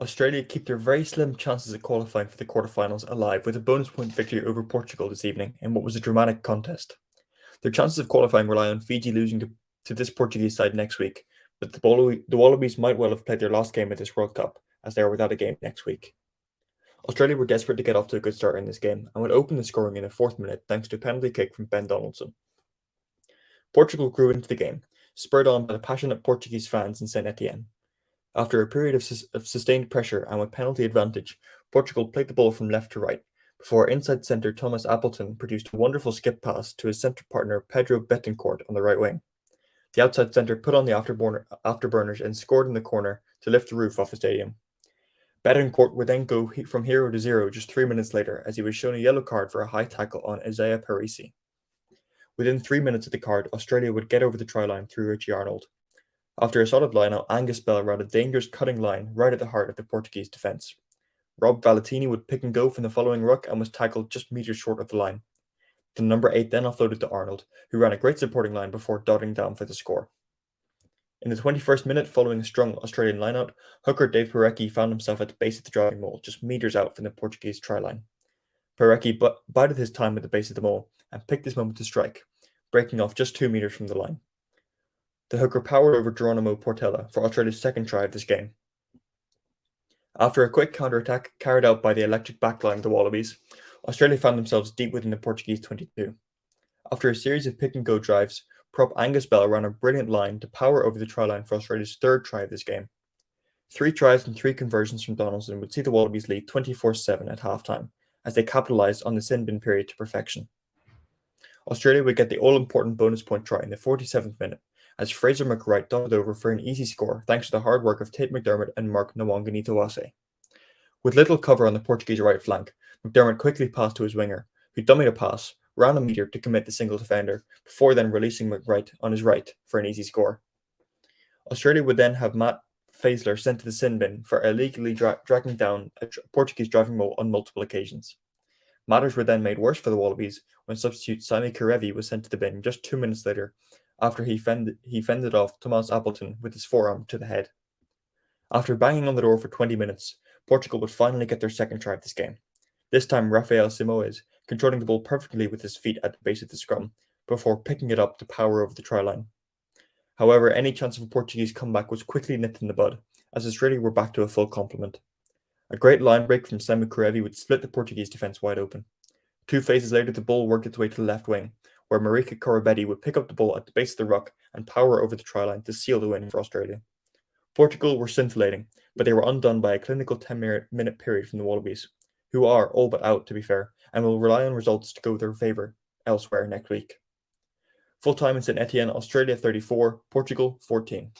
Australia keep their very slim chances of qualifying for the quarterfinals alive with a bonus point victory over Portugal this evening in what was a dramatic contest. Their chances of qualifying rely on Fiji losing to this Portuguese side next week, but the Wallabies might well have played their last game at this World Cup, as they are without a game next week. Australia were desperate to get off to a good start in this game and would open the scoring in the fourth minute thanks to a penalty kick from Ben Donaldson. Portugal grew into the game, spurred on by the passionate Portuguese fans in Saint Etienne. After a period of sustained pressure and with penalty advantage, Portugal played the ball from left to right, before inside centre Thomas Appleton produced a wonderful skip pass to his centre partner Pedro Betancourt on the right wing. The outside centre put on the afterburners and scored in the corner to lift the roof off the stadium. Betancourt would then go from hero to zero just 3 minutes later as he was shown a yellow card for a high tackle on Isaiah Parisi. Within 3 minutes of the card, Australia would get over the try line through Richie Arnold. After a solid line-out, Angus Bell ran a dangerous cutting line right at the heart of the Portuguese defence. Rob Valentini would pick and go from the following ruck and was tackled just metres short of the line. The number 8 then offloaded to Arnold, who ran a great supporting line before dotting down for the score. In the 21st minute, following a strong Australian line-out, hooker Dave Parecki found himself at the base of the driving mole, just metres out from the Portuguese try line. Parecki bided his time at the base of the mole and picked his moment to strike, breaking off just 2 metres from the line. The hooker powered over Geronimo Portela for Australia's second try of this game. After a quick counter-attack carried out by the electric backline of the Wallabies, Australia found themselves deep within the Portuguese 22. After a series of pick-and-go drives, prop Angus Bell ran a brilliant line to power over the try line for Australia's third try of this game. 3 tries and 3 conversions from Donaldson would see the Wallabies lead 24-7 at halftime, as they capitalised on the sin bin period to perfection. Australia would get the all-important bonus point try in the 47th minute, as Fraser McWright dotted over for an easy score thanks to the hard work of Tate McDermott and Mark Nwanganitawase. With little cover on the Portuguese right flank, McDermott quickly passed to his winger, who dummied a pass, ran a metre to commit the single defender, before then releasing McWright on his right for an easy score. Australia would then have Matt Faisler sent to the sin bin for illegally dragging down a Portuguese driving mole on multiple occasions. Matters were then made worse for the Wallabies when substitute Sami Karevi was sent to the bin just 2 minutes later after he fended off Thomas Appleton with his forearm to the head. After banging on the door for 20 minutes, Portugal would finally get their second try of this game. This time Rafael Simoes controlling the ball perfectly with his feet at the base of the scrum before picking it up to power over the try line. However, any chance of a Portuguese comeback was quickly nipped in the bud, as Australia were back to a full complement. A great line break from Sami Karevi would split the Portuguese defence wide open. 2 phases later, the ball worked its way to the left wing, where Marika Korobetti would pick up the ball at the base of the ruck and power over the try line to seal the win for Australia. Portugal were scintillating, but they were undone by a clinical 10-minute period from the Wallabies, who are all but out, to be fair, and will rely on results to go their favour elsewhere next week. Full time in St Etienne, Australia 34, Portugal 14.